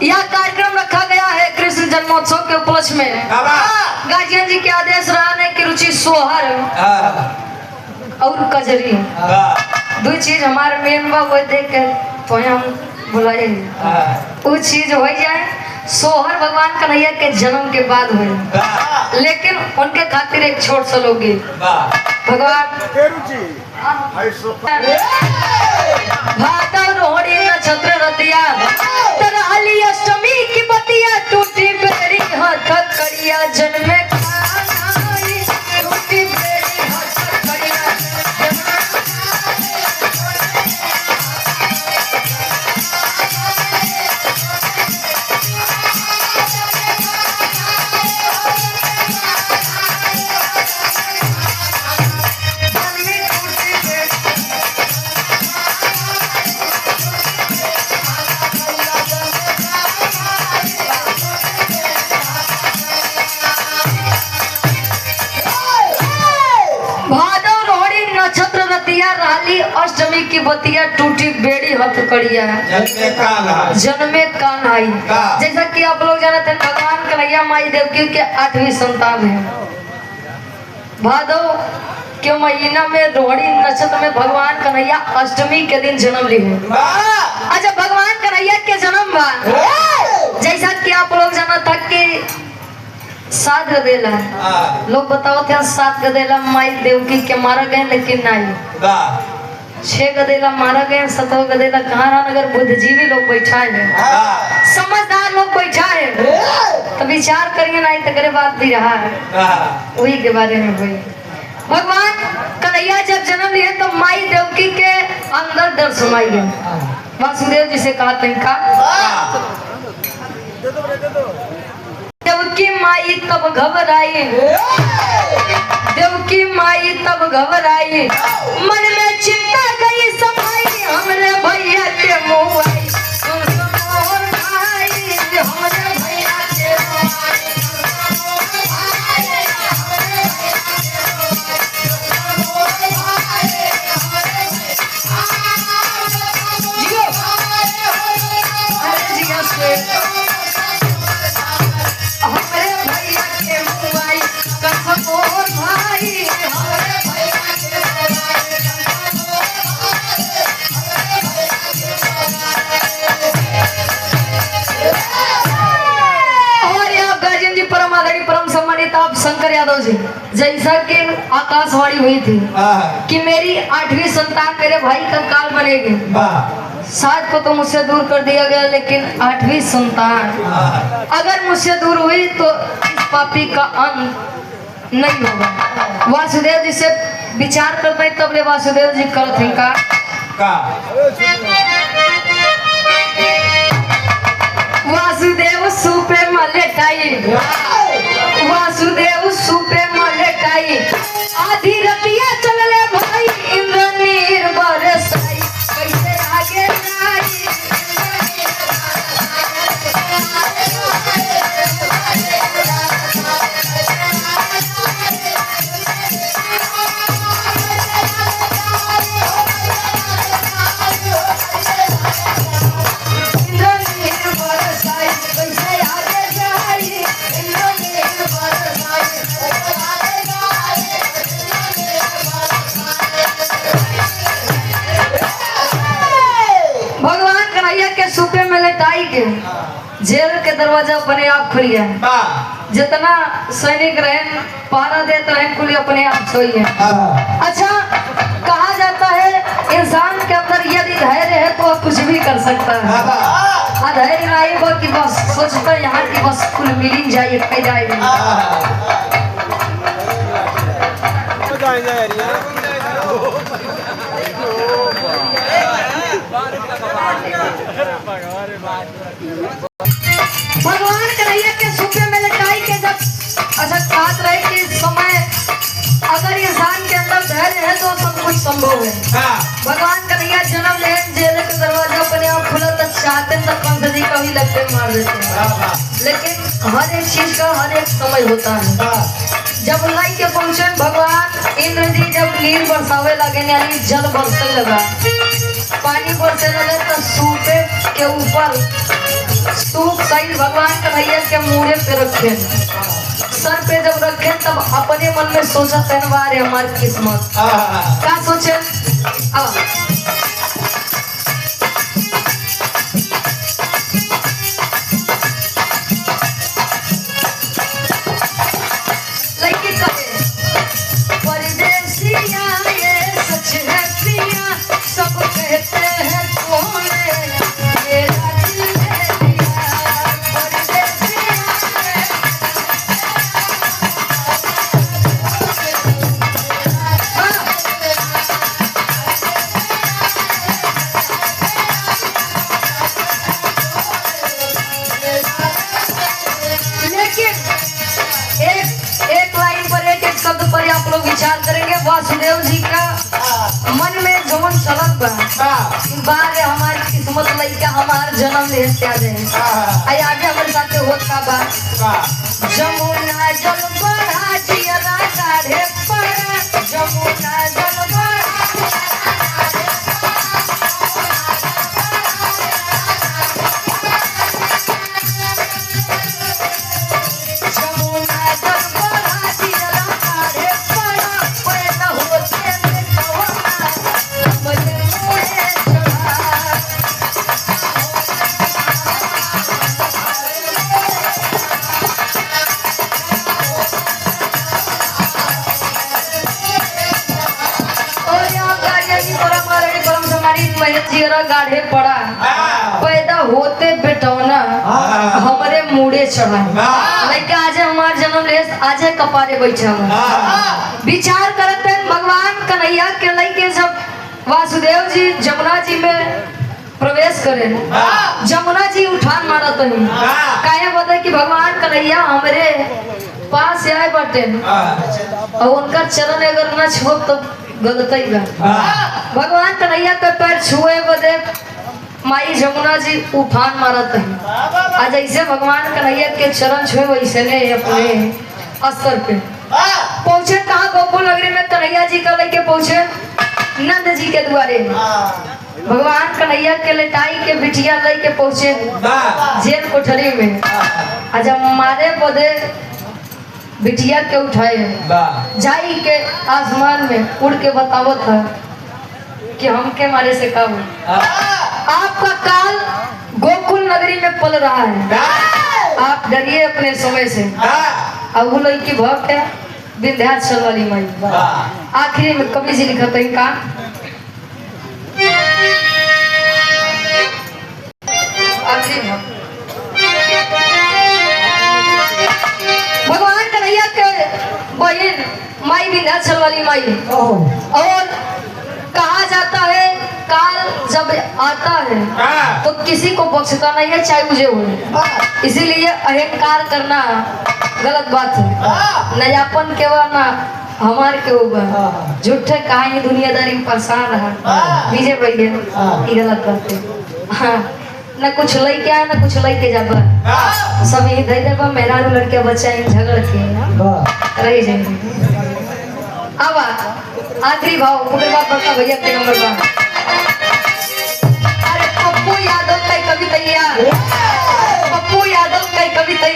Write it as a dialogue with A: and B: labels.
A: यह कार्यक्रम रखा गया है कृष्ण जन्मोत्सव के उपलक्ष्य में। गार्जियन जी के आदेश रहने की रुचि सोहर और कजरी दो चीज हमारे मेन बा वो देख के तो हम बुलाए वो चीज हो जाए। सोहर भगवान कन्हैया के जन्म के बाद हुए, लेकिन उनके खातिर एक छोट सा लोकगीत भगवान भादव रोहिणी नक्षत्र रतिया तरहली अष्टमी की बतिया टूटी बेड़ी हाथ कड़िया जन्मे टूटी बेड़ी हाथ कड़िया अष्टमी की बतिया टूटी बेड़ी हथ कड़िया जन्मे कान आई। जैसा कि आप लोग जानते हैं भगवान कन्हैया माई देवकी के 8वीं संतान है। भादव के महीना में रोहिणी नक्षत्र में भगवान कन्हैया अष्टमी के दिन जन्म लिए। अच्छा भगवान कन्हैया के जन्म बा जैसा कि आप लोग जाना था कि 7 गदेला लोग बताओ थे 7 गदेला माई देवकी के मारा गए, लेकिन नहीं 6 गदेला मारा गए। 7 गदेला कहाँ रहा? अगर बुद्धिजीवी लोग बैठा है, समझदार लोग बैठा है तो विचार करिए, नहीं तो करे बात भी रहा है वही के बारे में। वही भगवान कन्हैया जब जन्म लिए तो माई देवकी के अंदर डर समाई गया। वासुदेव जी से कहा का देवकी माई तब घबराई, देवकी माई तब घबराई, मन में चिंता गई समाई, हमरे भैया के मुँह आई, हमरे भैया के आप शंकर यादव जी जैसा कि आकाशवाणी हुई थी कि मेरी 8वीं संतान मेरे भाई का काल बनेगी। 7 को तो मुझसे दूर कर दिया गया, लेकिन 8वीं संतान अगर मुझसे दूर हुई तो इस पापी का अंत नहीं होगा। वासुदेव जी से विचार करते तब ले वासुदेव जी करते का वासुदेव सुपे मलेटाई, वासुदेव सुपे मलेटाई, आधी रतिया चलले भाई इंद्र नीर बरसाई, कैसे आगे जाई जेल के दरवाजा अपने आप खुल गया। जितना सैनिक रहे पहरा देते रहे कुल अपने आप सोई है। अच्छा कहा जाता है इंसान के अंदर यदि धैर्य है तो कुछ भी कर सकता है। धैर्य नहीं हो कि बस सोचता है यहाँ की बस कुल मिल जाए कह जाएगी। भगवान कन्हैया के सुपे में लटाई के जब अच्छा बात रहे कि समय अगर इंसान के अंदर धैर्य है तो सब कुछ संभव है। भगवान कन्हैया जन्म ले जेल के दरवाजा अपने आप खुला तो चाहते तो कंस जी का भी लगते मार देते हैं, लेकिन हर एक चीज का हर एक समय होता है। जब लाई के पहुंचे भगवान इंद्र जी जब नीर बरसावे लगे यानी जल बरसने लगा, पानी बरसने लगे तो सूपे के ऊपर सूप साइन भगवान कन्हैया के मुड़े पे रखे, सर पे जब रखे तब अपने मन में सोचा तनवार है हमारी किस्मत। क्या सोचे? अब लड़की कहे परदेसिया ये सच है पिया, सब कहते हैं तूने मेरा दिल ले लिया। परदेसिया एक लाइन पर एक शब्द पर आप लोग विचार करेंगे। वासुदेव जी का मन में जवन चलत बारे हमारी किस्मत लइका हमार जन्म ले त्यागे आई आगे हमारे साथ होत का बात। जमुना जल बढ़ा जियरा काढ़े पड़ा, जमुना जल बढ़ा गाढ़े पड़ा, पैदा होते बेटौना हमारे मुड़े चढ़ा। लड़का आज हमार जन्म ले आज कपारे बैठा। विचार करते हैं भगवान कन्हैया के लड़के जब वासुदेव जी जमुना जी में प्रवेश करे, जमुना जी उठान मारत है काहे बता कि भगवान कन्हैया हमारे पास आए बटे और उनका चरण अगर न छुओ तो गलत ही भगवान कन्हैया के पैर छुए बदे माई जमुना जी उफान मारत है। आज ऐसे भगवान कन्हैया के चरण छुए वैसे ने अपने स्तर पे पहुंचे। कहा गोकुल नगरी में कन्हैया जी का लेके पहुंचे नंद जी के द्वारे। भगवान कन्हैया के लेटाई के बिटिया लेके पहुंचे जेल कोठरी में। आज हमारे बदे बिटिया के उठाए जाई के आसमान में उड़ के बतावत है कि हम के मारे से कब आपका काल गोकुल नगरी में पल रहा है, आप डरिए अपने समय से। अब वो लड़की भक्त है विंध्याचल वाली माई। आखिरी में कवि जी लिखते हैं का आखिरी भगवान कन्हैया के बहन माई विंध्याचल वाली माई। और कहा जाता है काल जब आता है तो किसी को बख्शता नहीं है चाहे मुझे हो, इसीलिए अहंकार करना गलत बात है। नयापन के ना हमारे के ऊपर झूठे कहानी दुनियादारी में परेशान रहा विजय भैया ये गलत बात है। न कुछ लड़के आए न कुछ लड़के जाबा सब यही धैर्य देबा मेरा लड़के बच्चा झगड़ के रह जाएंगे। अब आखिरी भाव मुझे बात बता भैया के नंबर पर। अरे पप्पू यादव का कविता, पप्पू यादव का कविता